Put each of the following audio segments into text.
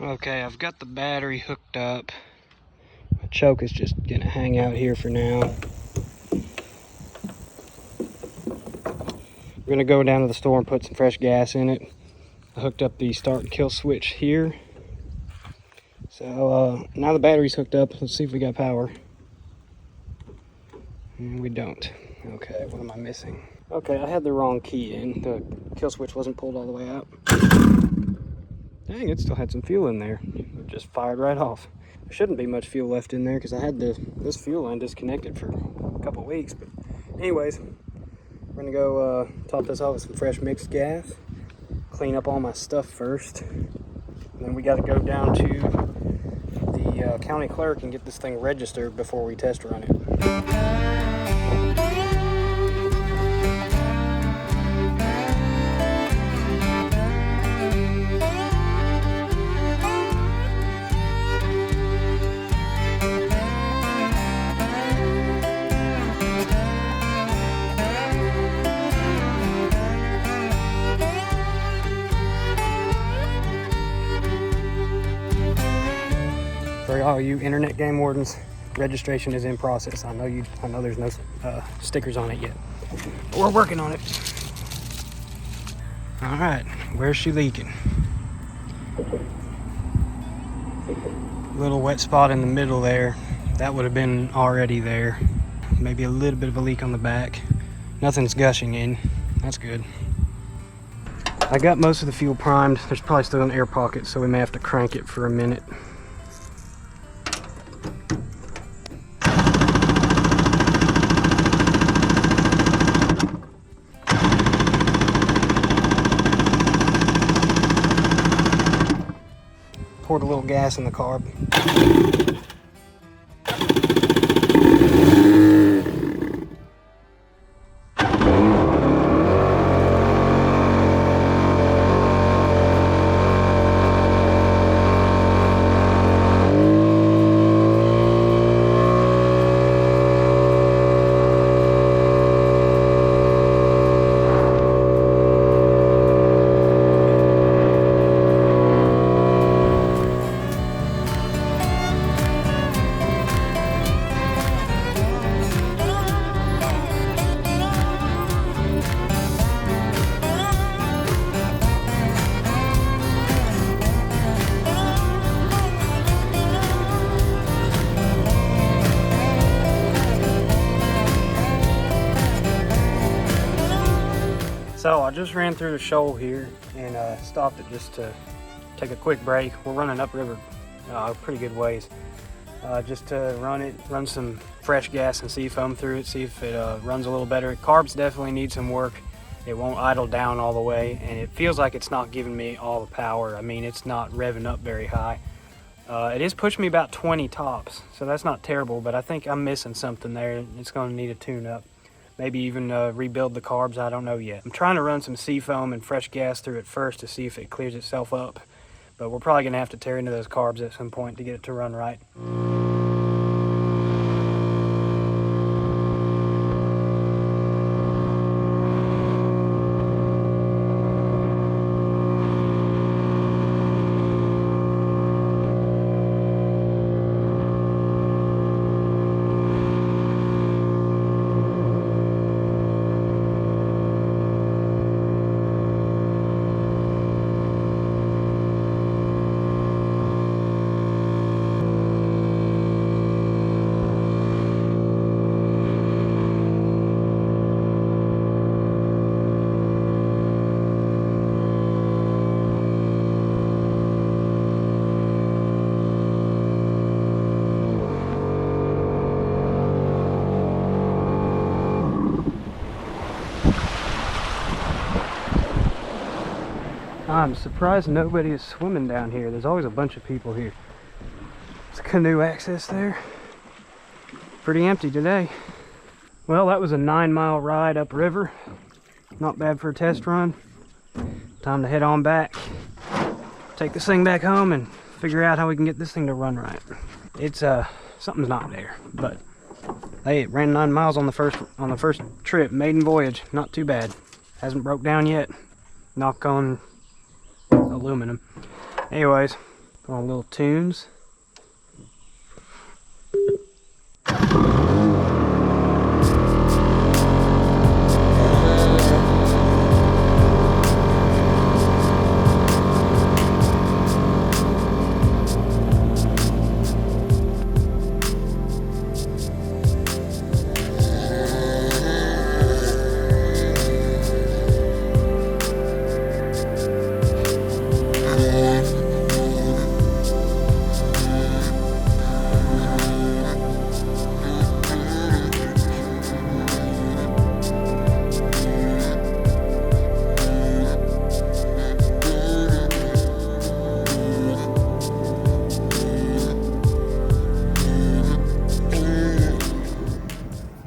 Okay, I've got the battery hooked up. My choke is just gonna hang out here for now. We're gonna go down to the store and put some fresh gas in it. I hooked up the start and kill switch here. So now the battery's hooked up. Let's see if we got power. And we don't. Okay, what am I missing? Okay, I had the wrong key in. The kill switch wasn't pulled all the way out. Dang, it still had some fuel in there. It just fired right off. There shouldn't be much fuel left in there because I had this fuel line disconnected for a couple weeks. But anyways, we're gonna go top this off with some fresh mixed gas, clean up all my stuff first, and then we got to go down to the county clerk and get this thing registered before we test run it. For all you internet game wardens, registration is in process. I know there's no stickers on it yet, but we're working on it. All right, where's she leaking? Little wet spot in the middle there. That would have been already there. Maybe a little bit of a leak on the back. Nothing's gushing in. That's good. I got most of the fuel primed. There's probably still an air pocket, so we may have to crank it for a minute. Poured a little gas in the carb. So I just ran through the shoal here and stopped it just to take a quick break. We're running upriver a pretty good ways. Just to run some fresh gas and seafoam through it, see if it runs a little better. Carbs definitely need some work. It won't idle down all the way, and it feels like it's not giving me all the power. I mean, it's not revving up very high. It is pushing me about 20 tops, so that's not terrible, but I think I'm missing something there. It's going to need a tune-up. Maybe even rebuild the carbs, I don't know yet. I'm trying to run some seafoam and fresh gas through it first to see if it clears itself up. But we're probably gonna have to tear into those carbs at some point to get it to run right. I'm surprised nobody is swimming down here. There's always a bunch of people here. There's canoe access there. Pretty empty today. Well, that was a 9-mile ride upriver. Not bad for a test run. Time to head on back. Take this thing back home and figure out how we can get this thing to run right. It's something's not there, but hey, it ran 9 miles on the first trip, maiden voyage. Not too bad. Hasn't broke down yet. Knock on aluminum. Anyways, Going little tunes.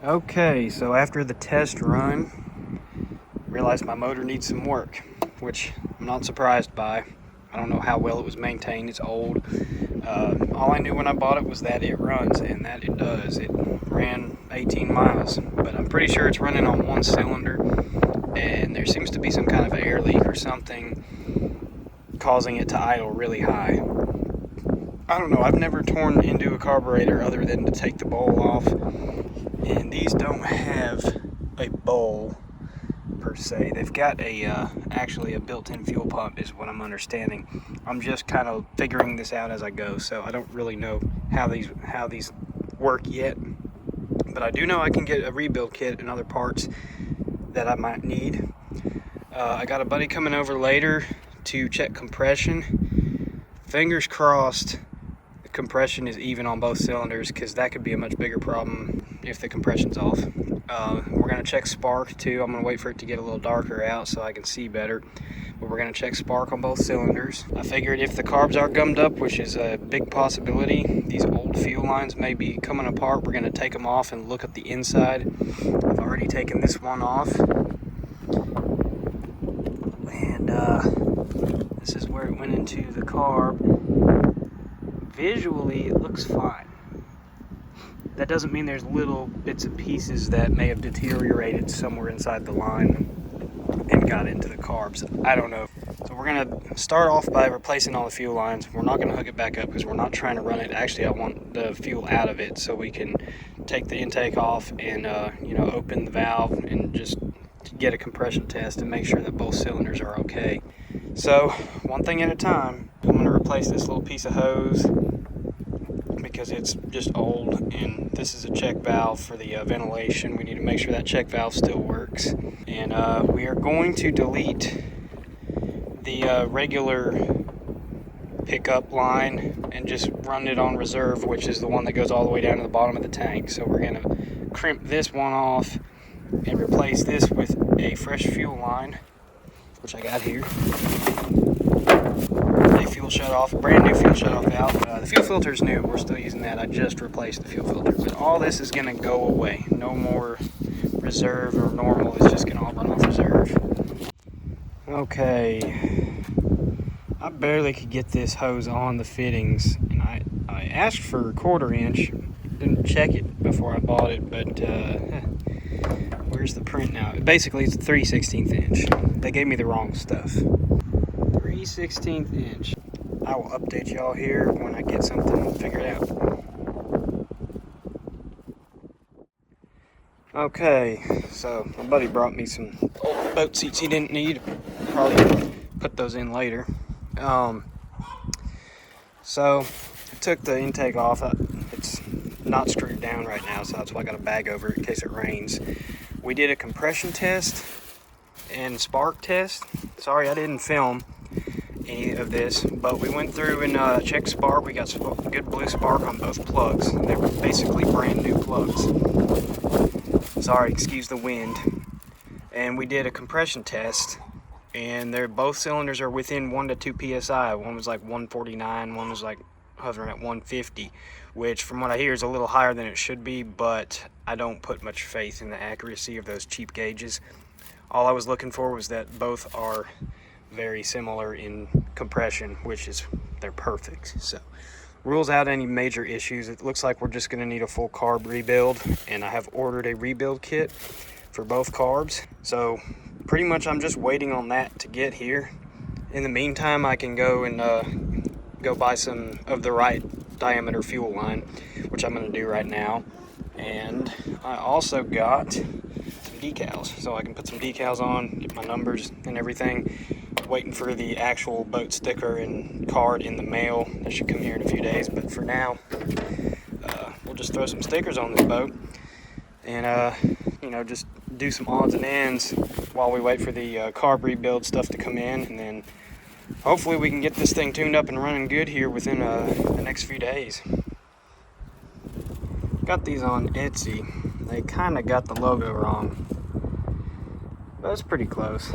Okay, so after the test run, realized my motor needs some work, which I'm not surprised by. I don't know how well it was maintained. It's old. All I knew when I bought it was that it runs, and that it does. It ran 18 miles, but I'm pretty sure it's running on one cylinder, and there seems to be some kind of air leak or something causing it to idle really high. I don't know. I've never torn into a carburetor other than to take the bowl off, and these don't have a bowl per se. They've got actually a built-in fuel pump is what I'm understanding. I'm just kind of figuring this out as I go, so I don't really know how these work yet, but I do know I can get a rebuild kit and other parts that I might need. I got a buddy coming over later to check compression. Fingers crossed the compression is even on both cylinders, because that could be a much bigger problem if the compression's off. We're going to check spark too. I'm going to wait for it to get a little darker out so I can see better, but we're going to check spark on both cylinders. I figured if the carbs are gummed up, which is a big possibility, these old fuel lines may be coming apart. We're going to take them off and look at the inside. I've already taken this one off, and this is where it went into the carb. Visually it looks fine. That doesn't mean there's little bits and pieces that may have deteriorated somewhere inside the line and got into the carbs. I don't know. So we're going to start off by replacing all the fuel lines. We're not going to hook it back up because we're not trying to run it. Actually, I want the fuel out of it so we can take the intake off and open the valve and just get a compression test and make sure that both cylinders are okay. So one thing at a time. I'm going to replace this little piece of hose because it's just old, and this is a check valve for the ventilation. We need to make sure that check valve still works, and we are going to delete the regular pickup line and just run it on reserve, which is the one that goes all the way down to the bottom of the tank. So we're going to crimp this one off and replace this with a fresh fuel line, which I got here. A fuel shutoff, brand new fuel shutoff valve. The fuel filter is new. We're still using that. I just replaced the fuel filter. But all this is going to go away. No more reserve or normal. It's just going to all run off reserve. Okay. I barely could get this hose on the fittings, and I asked for a 1/4 inch. Didn't check it before I bought it, but where's the print now? Basically, it's a 3/16 inch. They gave me the wrong stuff. 3/16 inch. I will update y'all here when I get something figured out. Okay, so my buddy brought me some old boat seats he didn't need. Probably put those in later. So I took the intake off. It's not screwed down right now, so that's why I got a bag over it in case it rains. We did a compression test and spark test. Sorry I didn't film any of this, but we went through and checked spark. We got good blue spark on both plugs. They were basically brand new plugs. Sorry, excuse the wind. And we did a compression test, and both cylinders are within 1 to 2 psi. One was like 149, one was like hovering at 150, which from what I hear is a little higher than it should be, but I don't put much faith in the accuracy of those cheap gauges. All I was looking for was that both are very similar in compression, which is they're perfect. So rules out any major issues. It looks like we're just going to need a full carb rebuild, and I have ordered a rebuild kit for both carbs. So pretty much I'm just waiting on that to get here. In the meantime, I can go and go buy some of the right diameter fuel line, which I'm going to do right now. And I also got some decals, so I can put some decals on, get my numbers and everything. Waiting for the actual boat sticker and card in the mail. That should come here in a few days, but for now, we'll just throw some stickers on this boat and you know, just do some odds and ends while we wait for the carb rebuild stuff to come in, and then hopefully we can get this thing tuned up and running good here within the next few days. Got these on Etsy. They kind of got the logo wrong, but it's pretty close.